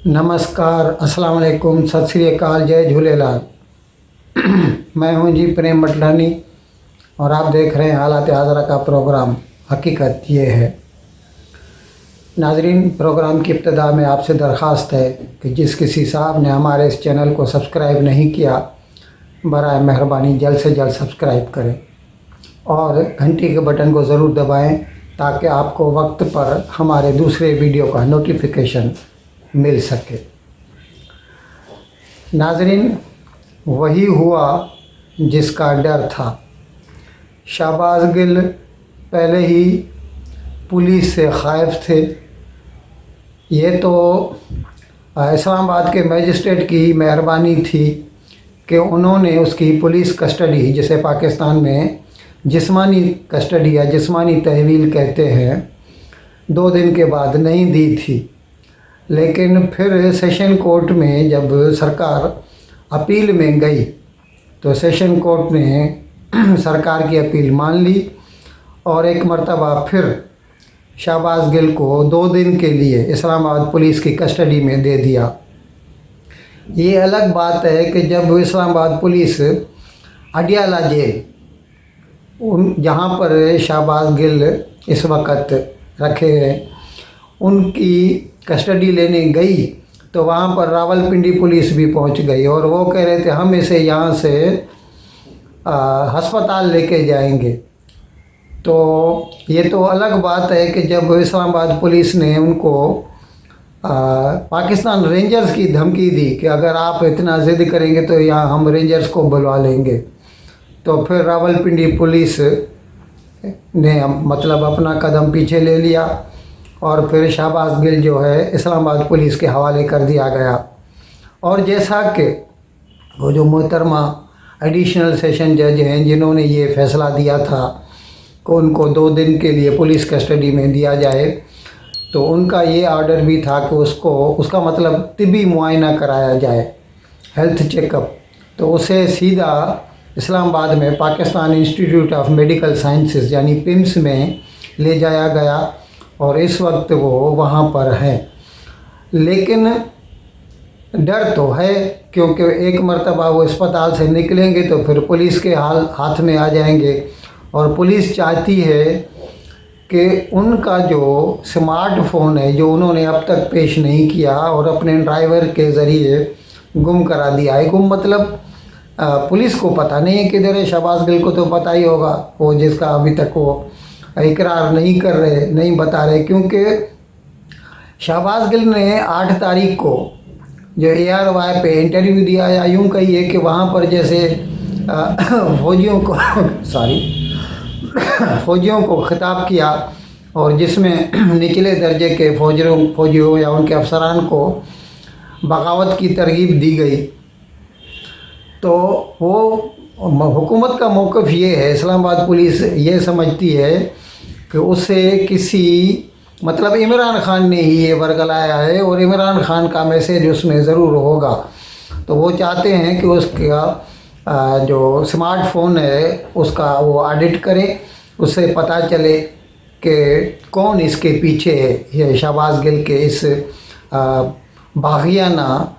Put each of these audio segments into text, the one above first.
नमस्कार, अस्सलाम वालेकुम, सत श्री अकाल, जय झूलेलाल। मैं हूं जी प्रेम मटलानी और आप देख रहे हैं हालात हाज़रा का प्रोग्राम। हकीकत ये है नाजरीन, प्रोग्राम की इब्तिदा में आपसे दरख्वास्त है कि जिस किसी साहब ने हमारे इस चैनल को सब्सक्राइब नहीं किया, बराए मेहरबानी जल्द से जल्द सब्सक्राइब करें और घंटी के बटन को ज़रूर दबाएं ताकि आपको वक्त पर हमारे दूसरे वीडियो का नोटिफिकेशन मिल सके। नाजरीन, वही हुआ जिसका डर था। शहबाज गिल पहले ही पुलिस से ख़ाइफ थे। ये तो इस्लामाबाद के मजिस्ट्रेट की मेहरबानी थी कि उन्होंने उसकी पुलिस कस्टडी, जिसे पाकिस्तान में जिस्मानी कस्टडी या जिस्मानी तहवील कहते हैं, 2 दिन के बाद नहीं दी थी। लेकिन फिर सेशन कोर्ट में जब सरकार अपील में गई तो सेशन कोर्ट ने सरकार की अपील मान ली और एक मर्तबा फिर शहबाज गिल को 2 दिन के लिए इस्लामाबाद पुलिस की कस्टडी में दे दिया। ये अलग बात है कि जब इस्लामाबाद पुलिस अडियाला जेल, जहाँ पर शहबाज गिल इस वक्त रखे हैं, उनकी कस्टडी लेने गई तो वहाँ पर रावलपिंडी पुलिस भी पहुँच गई और वो कह रहे थे हम इसे यहाँ से अस्पताल लेके जाएंगे। तो ये तो अलग बात है कि जब इस्लामाबाद पुलिस ने उनको पाकिस्तान रेंजर्स की धमकी दी कि अगर आप इतना ज़िद करेंगे तो यहाँ हम रेंजर्स को बुलवा लेंगे, तो फिर रावलपिंडी पुलिस ने मतलब अपना कदम पीछे ले लिया और फिर शहबाज गिल जो है इस्लामाबाद पुलिस के हवाले कर दिया गया। और जैसा कि वो जो मोहतरमा एडिशनल सेशन जज हैं जिन्होंने ये फ़ैसला दिया था कि उनको 2 दिन के लिए पुलिस कस्टडी में दिया जाए, तो उनका ये आर्डर भी था कि उसका मतलब तिब्बी मुआयना कराया जाए, हेल्थ चेकअप। तो उसे सीधा इस्लामाबाद में Pakistan institute of medical sciences यानी पिम्स में ले जाया गया और इस वक्त वो वहाँ पर हैं। लेकिन डर तो है क्योंकि एक मर्तबा वो अस्पताल से निकलेंगे तो फिर पुलिस के हाथ में आ जाएंगे और पुलिस चाहती है कि उनका जो स्मार्टफोन है, जो उन्होंने अब तक पेश नहीं किया और अपने ड्राइवर के ज़रिए गुम करा दिया है। गुम मतलब पुलिस को पता नहीं है किधर है। शहबाज गिल को तो पता ही होगा, वो जिसका अभी तक वो इकरार नहीं कर रहे, नहीं बता रहे, क्योंकि शहबाज गिल ने 8 तारीख को जो ARY पे इंटरव्यू दिया, या यूँ कहिए कि वहाँ पर जैसे फौजियों को फौजियों को खिताब किया और जिसमें निचले दर्जे के फौजियों या उनके अफसरान को बगावत की तरगीब दी गई। तो वो हुकूमत का मौक़िफ़ ये है, इस्लामाबाद पुलिस ये समझती है कि उसे किसी मतलब इमरान खान ने ही ये वर्गलाया है और इमरान खान का मैसेज उसमें ज़रूर होगा। तो वो चाहते हैं कि उसका जो स्मार्टफोन है उसका वो ऑडिट करें, उससे पता चले कि कौन इसके पीछे है, ये शहबाज गिल के इस बाग़ियाना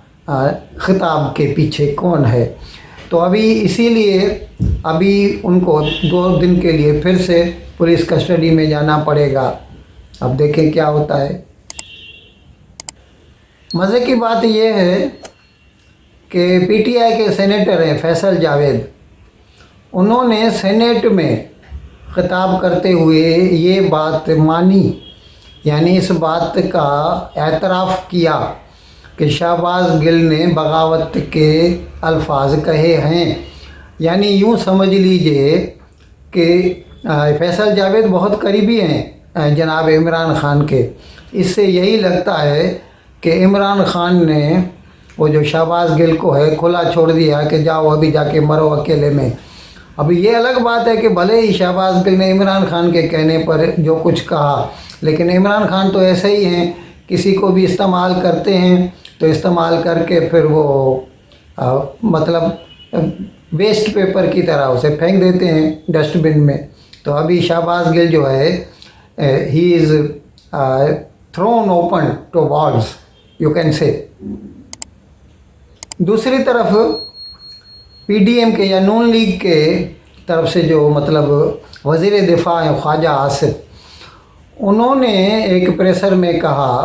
ख़िताब के पीछे कौन है। तो अभी इसीलिए अभी उनको 2 दिन के लिए फिर से पुलिस कस्टडी में जाना पड़ेगा। अब देखें क्या होता है। मज़े की बात यह है कि PTI के सेनेटर हैं फैसल जावेद, उन्होंने सेनेट में ख़िताब करते हुए ये बात मानी, यानी इस बात का एतराफ़ किया कि शहबाज गिल ने बगावत के अल्फाज कहे हैं। यानी यूँ समझ लीजिए कि फैसल जावेद बहुत करीबी हैं जनाब इमरान खान के। इससे यही लगता है कि इमरान खान ने वो जो शहबाज गिल को है खुला छोड़ दिया कि जाओ अभी जाके मरो अकेले में। अभी ये अलग बात है कि भले ही शहबाज गिल ने इमरान खान के कहने पर जो कुछ कहा, लेकिन इमरान खान तो ऐसे ही हैं, किसी को भी इस्तेमाल करते हैं तो इस्तेमाल करके फिर वो मतलब वेस्ट पेपर की तरह उसे फेंक देते हैं डस्टबिन में। तो अभी शहबाज गिल जो है he is thrown open to walls, you can say. दूसरी तरफ PDM के या नून लीग के तरफ से जो मतलब वज़ीर दिफा हैं ख्वाजा आसिफ, उन्होंने एक प्रेसर में कहा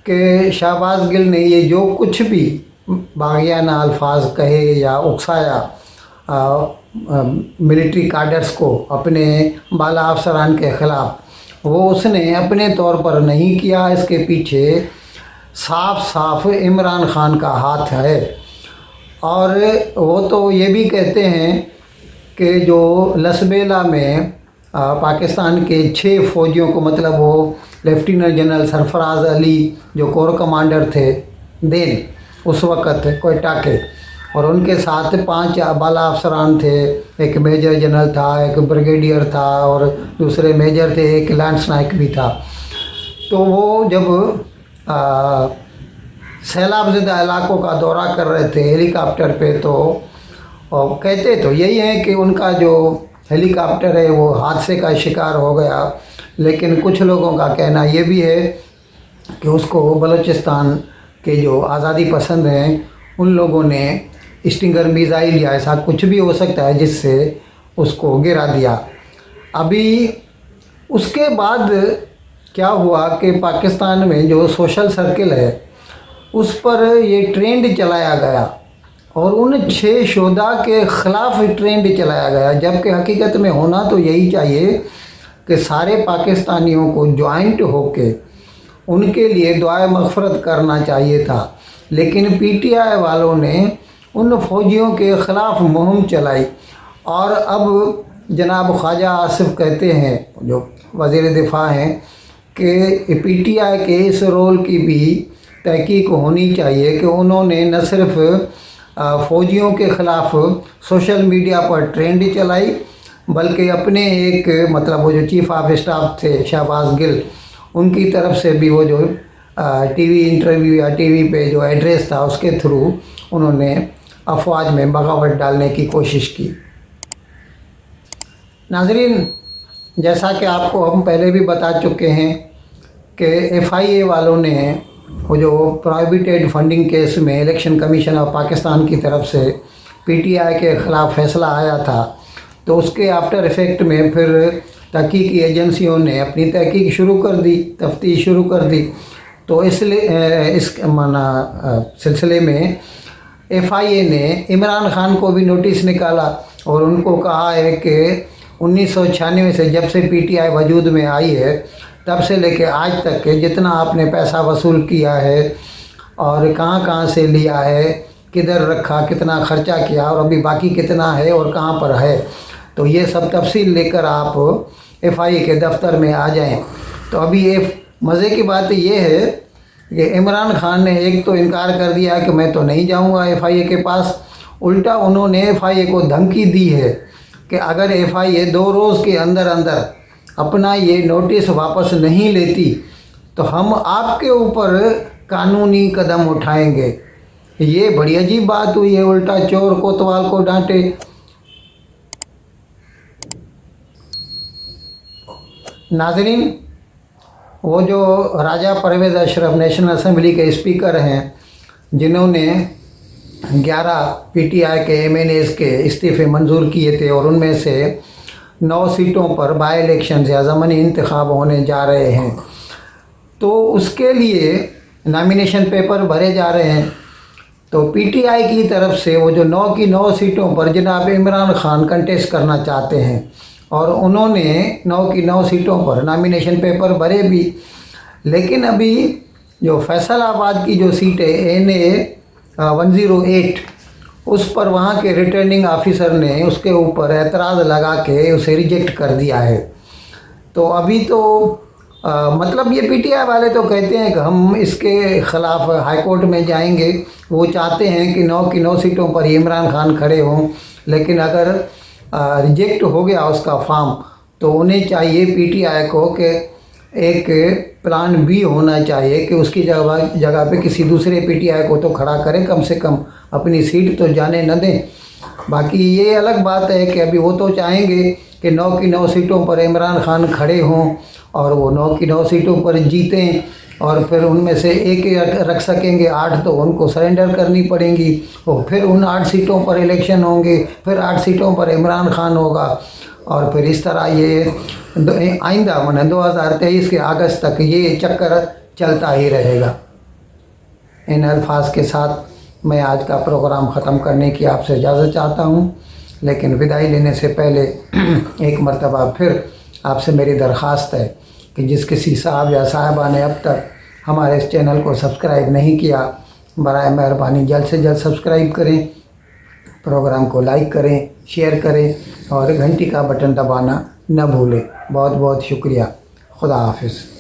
कि शहबाज गिल ने ये जो कुछ भी बागियाना अल्फाज कहे या उकसाया मिलिट्री कार्डर्स को अपने बाला अफसरान के ख़िलाफ़, वो उसने अपने तौर पर नहीं किया। इसके पीछे साफ साफ इमरान खान का हाथ है। और वो तो ये भी कहते हैं कि जो लसबेला में पाकिस्तान के 6 फ़ौजियों को, मतलब वो लेफ्टिनेंट जनरल सरफराज अली जो कोर कमांडर थे देन उस वक़्त कोयटा के, और उनके साथ 5 बाला अफसरान थे, एक मेजर जनरल था, एक ब्रिगेडियर था और दूसरे मेजर थे, एक लांस नायक भी था। तो वो जब सैलाब ज़दा इलाकों का दौरा कर रहे थे हेलीकॉप्टर पे, तो और कहते तो यही है कि उनका जो हेलीकॉप्टर है वो हादसे का शिकार हो गया, लेकिन कुछ लोगों का कहना ये भी है कि उसको बलूचिस्तान के जो आज़ादी पसंद हैं उन लोगों ने स्टिंगर मिसाइल या ऐसा कुछ भी हो सकता है जिससे उसको गिरा दिया। अभी उसके बाद क्या हुआ कि पाकिस्तान में जो सोशल सर्किल है उस पर ये ट्रेंड चलाया गया और उन 6 शोधा के ख़िलाफ़ ट्रेंड चलाया गया, जबकि हकीकत में होना तो यही चाहिए कि सारे पाकिस्तानियों को जॉइंट होके उनके लिए दुआए मग़फ़रत करना चाहिए था। लेकिन PTI वालों ने उन फ़ौजियों के ख़िलाफ़ मुहिम चलाई और अब जनाब ख्वाजा आसिफ कहते हैं, जो वज़ीर दिफा हैं, कि PTI के इस रोल की भी तहकीक होनी चाहिए कि उन्होंने न सिर्फ फ़ौजियों के ख़िलाफ़ सोशल मीडिया पर ट्रेंड चलाई, बल्कि अपने एक मतलब वो जो चीफ़ ऑफ स्टाफ थे शहबाज गिल, उनकी तरफ से भी वो जो TV इंटरव्यू या TV पे जो एड्रेस था उसके थ्रू उन्होंने अफवाज में बगावत डालने की कोशिश की। नाज़रीन, जैसा कि आपको हम पहले भी बता चुके हैं कि FIA वालों ने वो जो प्रोहिबिटेड फंडिंग केस में इलेक्शन कमीशन ऑफ पाकिस्तान की तरफ से PTI के ख़िलाफ़ फैसला आया था, तो उसके आफ्टर इफ़ेक्ट में फिर तहकीकी एजेंसियों ने अपनी तहकीक शुरू कर दी, तफ्तीश शुरू कर दी। तो इसलिए इस सिलसिले में FIA ने इमरान खान को भी नोटिस निकाला और उनको कहा है कि 1996 से जब से PTI वजूद में आई है तब से लेके आज तक के जितना आपने पैसा वसूल किया है और कहाँ कहाँ से लिया है, किधर रखा, कितना ख़र्चा किया और अभी बाकी कितना है और कहाँ पर है, तो ये सब तफसील लेकर आप FIA के दफ्तर में आ जाएं। तो अभी ये मज़े की बात ये है कि इमरान खान ने एक तो इनकार कर दिया कि मैं तो नहीं जाऊंगा FIA के पास, उल्टा उन्होंने FIA को धमकी दी है कि अगर FIA 2 रोज़ के अंदर अंदर अपना ये नोटिस वापस नहीं लेती तो हम आपके ऊपर कानूनी कदम उठाएंगे। ये बड़ी अजीब बात हुई है, उल्टा चोर कोतवाल को डांटे। नाज़रीन, वो जो राजा परवेज़ अशरफ नेशनल असेंबली के स्पीकर हैं जिन्होंने 11 PTI के MNAs के इस्तीफ़े मंजूर किए थे और उनमें से 9 सीटों पर बाई इलेक्शन या ज़मानी इंतखाब होने जा रहे हैं, तो उसके लिए नॉमिनेशन पेपर भरे जा रहे हैं। तो PTI की तरफ से वो जो 9 की 9 सीटों पर जनाब इमरान खान कंटेस्ट करना चाहते हैं और उन्होंने 9 की 9 सीटों पर नॉमिनेशन पेपर भरे भी। लेकिन अभी जो फैसलाबाद की जो सीट है NA 108, उस पर वहाँ के रिटर्निंग ऑफिसर ने उसके ऊपर एतराज़ लगा के उसे रिजेक्ट कर दिया है। तो अभी तो मतलब ये PTI वाले तो कहते हैं कि हम इसके ख़िलाफ़ हाई कोर्ट में जाएंगे। वो चाहते हैं कि 9 की 9 सीटों पर इमरान खान खड़े हों, लेकिन अगर रिजेक्ट हो गया उसका फॉर्म तो उन्हें चाहिए PTI को कि एक प्लान B होना चाहिए कि उसकी जगह पे किसी दूसरे PTI को तो खड़ा करें, कम से कम अपनी सीट तो जाने न दें। बाकी ये अलग बात है कि अभी वो तो चाहेंगे कि 9 की 9 सीटों पर इमरान खान खड़े हों और वो 9 की 9 सीटों पर जीतें اور پھر ان میں سے ایک ہی رکھ سکیں گے 8 تو ان کو سرنڈر کرنی پڑیں گی، اور پھر ان 8 سیٹوں پر الیکشن ہوں گے، پھر 8 سیٹوں پر عمران خان ہوگا، اور پھر اس طرح یہ آئندہ 2023 کے اگست تک یہ چکر چلتا ہی رہے گا۔ ان الفاظ کے ساتھ میں آج کا پروگرام ختم کرنے کی آپ سے اجازت چاہتا ہوں، لیکن وداعی لینے سے پہلے ایک مرتبہ پھر آپ سے میری درخواست ہے کہ جس کسی صاحب یا صاحبہ نے اب تک ہمارے اس چینل کو سبسکرائب نہیں کیا، برائے مہربانی جلد سے جلد سبسکرائب کریں، پروگرام کو لائک کریں، شیئر کریں اور گھنٹی کا بٹن دبانا نہ بھولیں۔ بہت بہت شکریہ۔ خدا حافظ۔